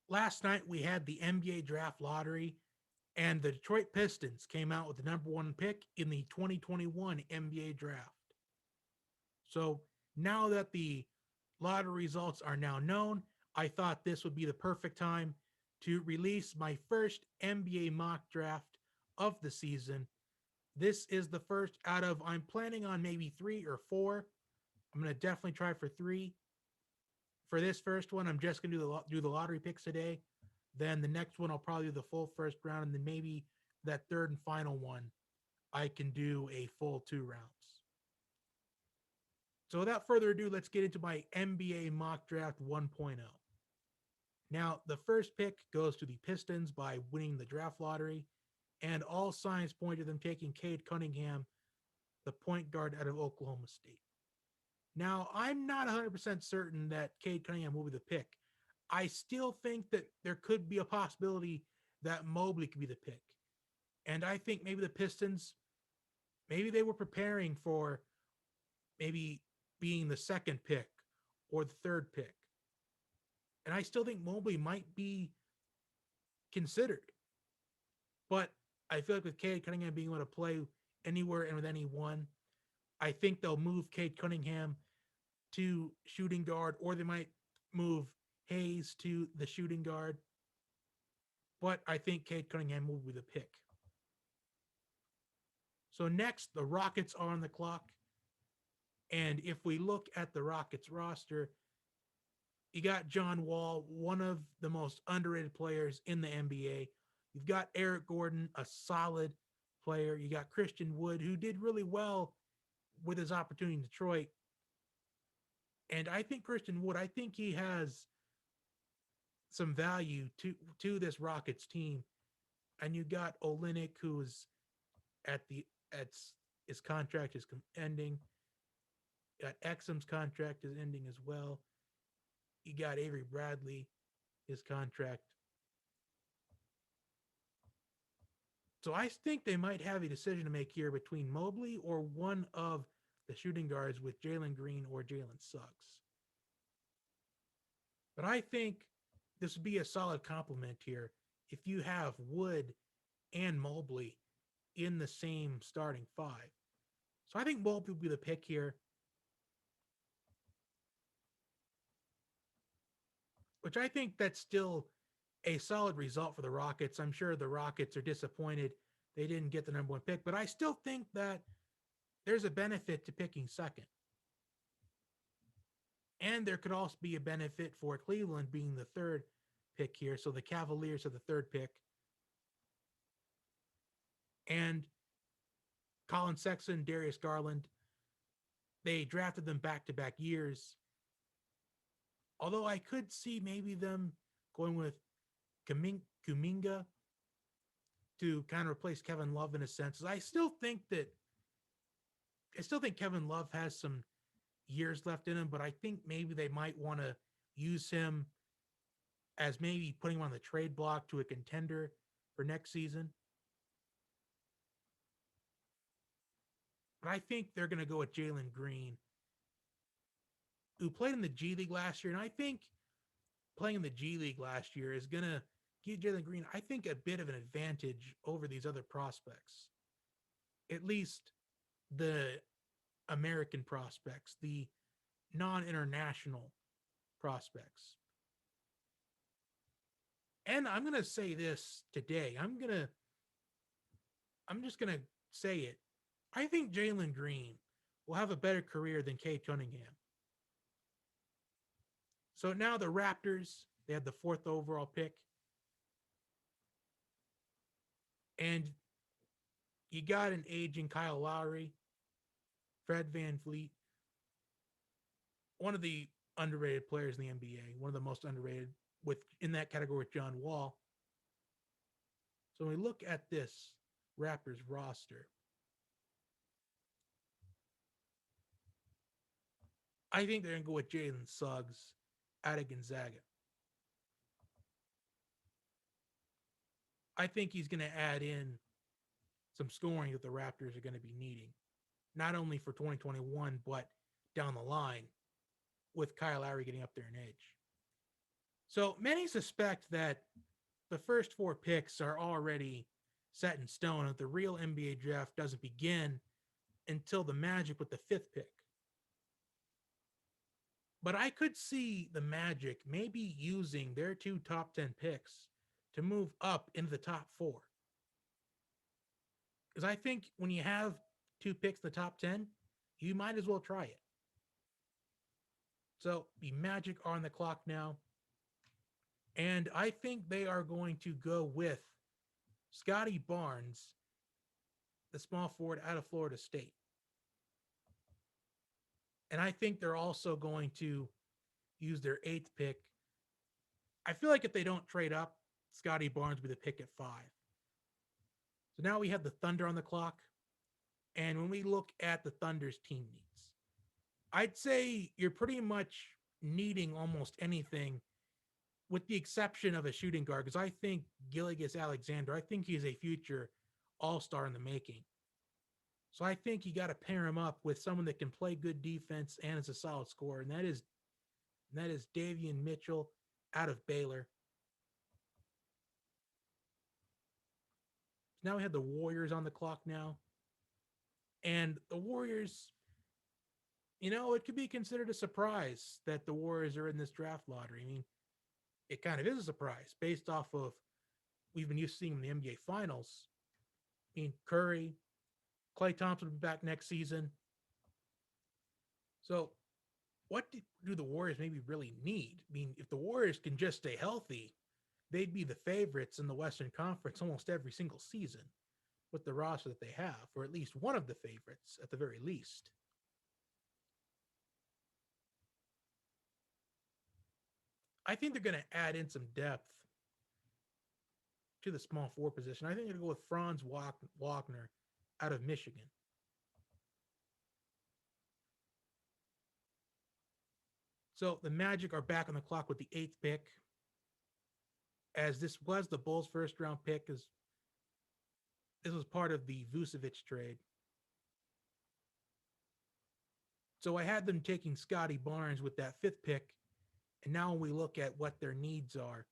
last night we had the NBA draft lottery, and the Detroit Pistons came out with the number one pick in the 2021 NBA draft. So now that the lottery results are now known, I thought this would be the perfect time to release my first NBA mock draft of the season. This is the first out of, I'm planning on maybe three or four. I'm going to definitely try for three. For this first one, I'm just going to do the lottery picks today. Then the next one, I'll probably do the full first round. And then maybe that third and final one, I can do a full 2 rounds. So without further ado, let's get into my NBA mock draft 1.0. Now, the first pick goes to the Pistons by winning the draft lottery, and all signs point to them taking Cade Cunningham, the point guard out of Oklahoma State. Now, I'm not 100% certain that Cade Cunningham will be the pick. I still think that there could be a possibility that Mobley could be the pick. And I think maybe the Pistons, maybe they were preparing for maybe being the second pick or the third pick. And I still think Mobley might be considered. But I feel like with Cade Cunningham being able to play anywhere and with anyone, I think they'll move Cade Cunningham to shooting guard, or they might move Hayes to the shooting guard. But I think Cade Cunningham will be the pick. So next, the Rockets are on the clock. And if we look at the Rockets roster, you got John Wall, one of the most underrated players in the NBA. You've got Eric Gordon, a solid player. You got Christian Wood, who did really well with his opportunity in Detroit. And I think Christian Wood, I think he has some value to this Rockets team. And you got Olynyk, who's at his contract is ending. You got Exum's contract is ending as well. You got Avery Bradley, his contract. So I think they might have a decision to make here between Mobley or one of the shooting guards with Jalen Green or Jalen Suggs. But I think this would be a solid compliment here if you have Wood and Mobley in the same starting five. So I think Mobley will be the pick here, which I think that's still a solid result for the Rockets. I'm sure the Rockets are disappointed they didn't get the number one pick, but I still think that there's a benefit to picking second. And there could also be a benefit for Cleveland being the third pick here. So the Cavaliers are the third pick. And Colin Sexton, Darius Garland, they drafted them back to back years. Although I could see maybe them going with Kuminga to kind of replace Kevin Love in a sense. I still think Kevin Love has some years left in him, but I think maybe they might want to use him as maybe putting him on the trade block to a contender for next season. But I think they're going to go with Jalen Green, who played in the G League last year. And I think playing in the G League last year is going to give Jalen Green, I think, a bit of an advantage over these other prospects. At least the American prospects, the non-international prospects. And I'm going to say this today. I'm just going to say it. I think Jalen Green will have a better career than Cade Cunningham. So now the Raptors, they had the fourth overall pick. And you got an aging Kyle Lowry, Fred Van Vliet, one of the underrated players in the NBA, one of the most underrated with in that category with John Wall. So when we look at this Raptors roster, I think they're going to go with Jalen Suggs out of Gonzaga. I think he's going to add in some scoring that the Raptors are going to be needing, not only for 2021, but down the line with Kyle Lowry getting up there in age. So many suspect that the first four picks are already set in stone, that the real NBA draft doesn't begin until the Magic with the fifth pick. But I could see the Magic maybe using their two top 10 picks to move up into the top four. Because I think when you have two picks in the top 10, you might as well try it. So the Magic are on the clock now. And I think they are going to go with Scotty Barnes, the small forward out of Florida State. And I think they're also going to use their eighth pick. I feel like if they don't trade up, Scotty Barnes will be the pick at 5. So now we have the Thunder on the clock. And when we look at the Thunder's team needs, I'd say you're pretty much needing almost anything with the exception of a shooting guard, because I think Gilgeous Alexander, I think he's a future all-star in the making. So I think you got to pair him up with someone that can play good defense and is a solid scorer, and that is Davion Mitchell out of Baylor. So now we have the Warriors on the clock now. And the Warriors, it could be considered a surprise that the Warriors are in this draft lottery. I mean, it kind of is a surprise based off of we've been used to seeing in the NBA Finals. I mean, Curry, Klay Thompson will be back next season. So, what do the Warriors maybe really need? I mean, if the Warriors can just stay healthy, they'd be the favorites in the Western Conference almost every single season with the roster that they have, or at least one of the favorites at the very least. I think they're going to add in some depth to the small forward position. I think they're going to go with Franz Wagner out of Michigan. So the Magic are back on the clock with the eighth pick, as this was the Bulls' first round pick, as this was part of the Vucevic trade. So I had them taking Scotty Barnes with that fifth pick, and now when we look at what their needs are,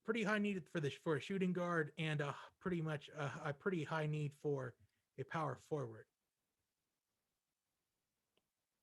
pretty high need for a shooting guard and a pretty high need for a power forward.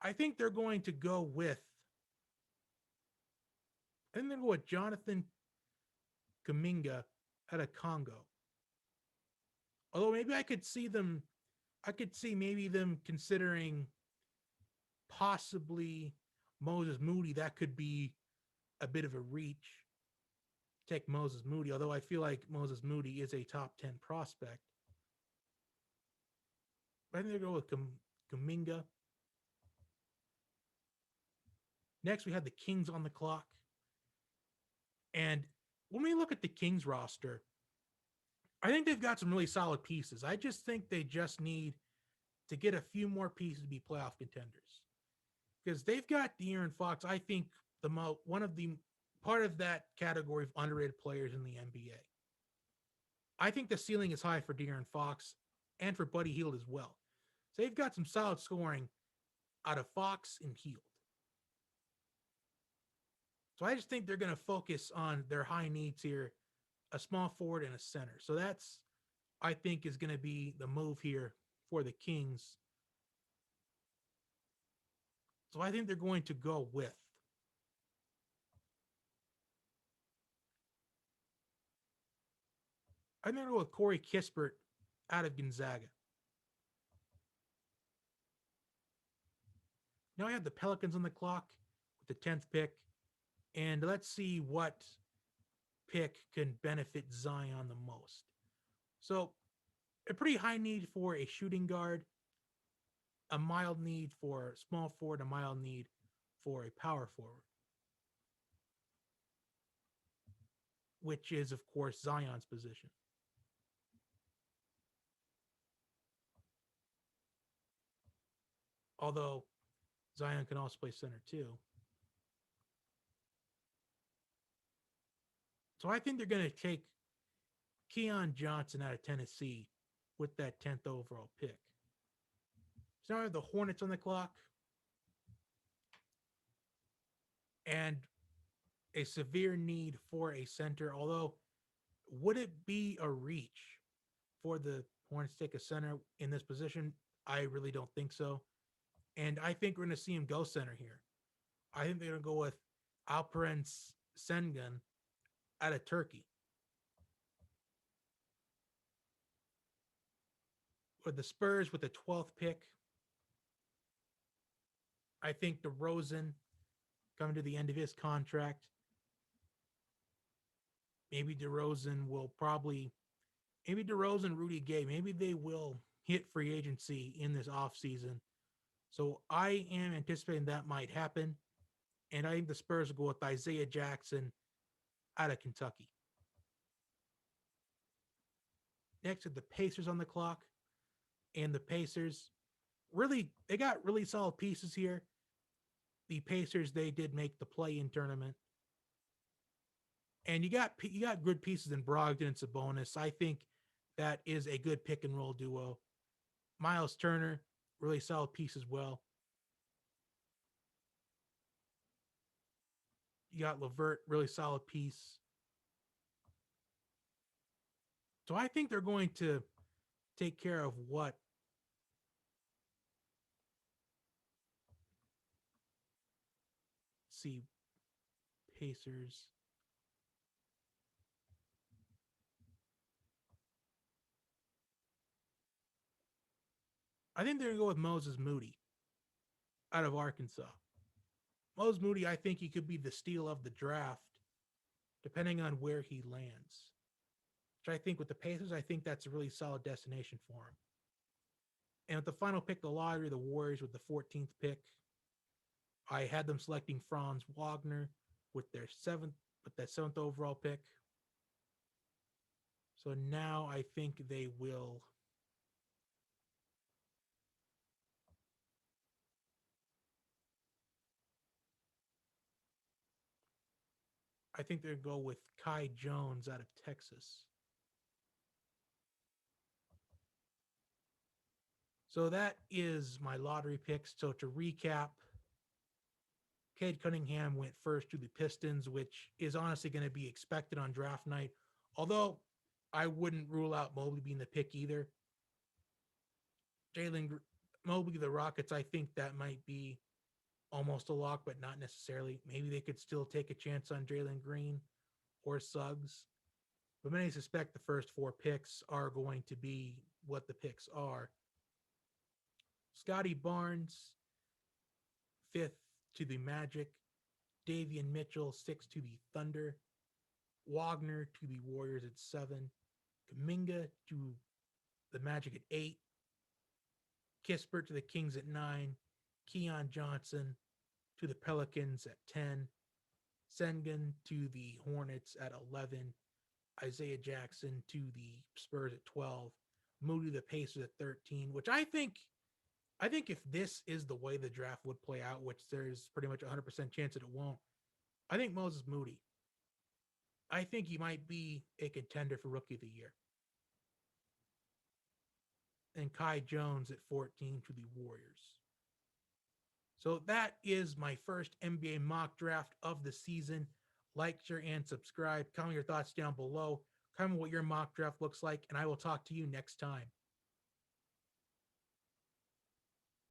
I think they're going to go with and then go with Jonathan Kaminga out of Congo. Although maybe I could see maybe them considering possibly Moses Moody. That could be a bit of a reach. Take Moses Moody, although I feel like Moses Moody is a top 10 prospect. I think they go with Kaminga. Next, we have the Kings on the clock. And when we look at the Kings roster, I think they've got some really solid pieces. I just think they just need to get a few more pieces to be playoff contenders. Because they've got De'Aaron Fox, I think one of the part of that category of underrated players in the NBA. I think the ceiling is high for De'Aaron Fox and for Buddy Hield as well. So they've got some solid scoring out of Fox and Hield. So I just think they're going to focus on their high needs here, a small forward and a center. So that's, I think, is going to be the move here for the Kings. So I think they're going to go with I'm going to go with Corey Kispert out of Gonzaga. Now I have the Pelicans on the clock with the 10th pick. And let's see what pick can benefit Zion the most. So, a pretty high need for a shooting guard, a mild need for small forward, a mild need for a power forward, which is, of course, Zion's position. Although Zion can also play center too. So I think they're going to take Keon Johnson out of Tennessee with that 10th overall pick. So now I have the Hornets on the clock. And a severe need for a center. Although, would it be a reach for the Hornets to take a center in this position? I really don't think so. And I think we're going to see him go center here. I think they're going to go with Alperen Sengun out of Turkey. With the Spurs with the 12th pick, I think DeRozan coming to the end of his contract. Maybe DeRozan will probably, maybe DeRozan, Rudy Gay, maybe they will hit free agency in this offseason. So I am anticipating that might happen. And I think the Spurs will go with Isaiah Jackson out of Kentucky. Next are the Pacers on the clock. And the Pacers really, they got really solid pieces here. The Pacers, they did make the play-in tournament. And you got good pieces in Brogdon and Sabonis. I think that is a good pick and roll duo. Miles Turner, really solid piece as well. You got Levert, really solid piece. So I think they're going to take care of what. See, Pacers. I think they're going to go with Moses Moody out of Arkansas. Moses Moody, I think he could be the steal of the draft, depending on where he lands. Which I think with the Pacers, I think that's a really solid destination for him. And with the final pick of the lottery, the Warriors with the 14th pick, I had them selecting Franz Wagner with their seventh overall pick. So now I think they will. I think they're going to go with Kai Jones out of Texas. So that is my lottery picks. So to recap, Cade Cunningham went first to the Pistons, which is honestly going to be expected on draft night. Although I wouldn't rule out Mobley being the pick either. Jalen Mobley, the Rockets, I think that might be almost a lock, but not necessarily. Maybe they could still take a chance on Jalen Green or Suggs. But many suspect the first four picks are going to be what the picks are. Scotty Barnes, fifth to the Magic. Davian Mitchell, sixth to the Thunder. Wagner to the Warriors at 7. Kuminga to the Magic at 8. Kispert to the Kings at 9. Keon Johnson to the Pelicans at 10. Sengun to the Hornets at 11. Isaiah Jackson to the Spurs at 12. Moody to the Pacers at 13, which I think if this is the way the draft would play out, which there's pretty much a 100% chance that it won't, I think Moses Moody, I think he might be a contender for Rookie of the Year. And Kai Jones at 14 to the Warriors. So that is my first NBA mock draft of the season. Like, share, and subscribe. Comment your thoughts down below. Comment what your mock draft looks like, and I will talk to you next time.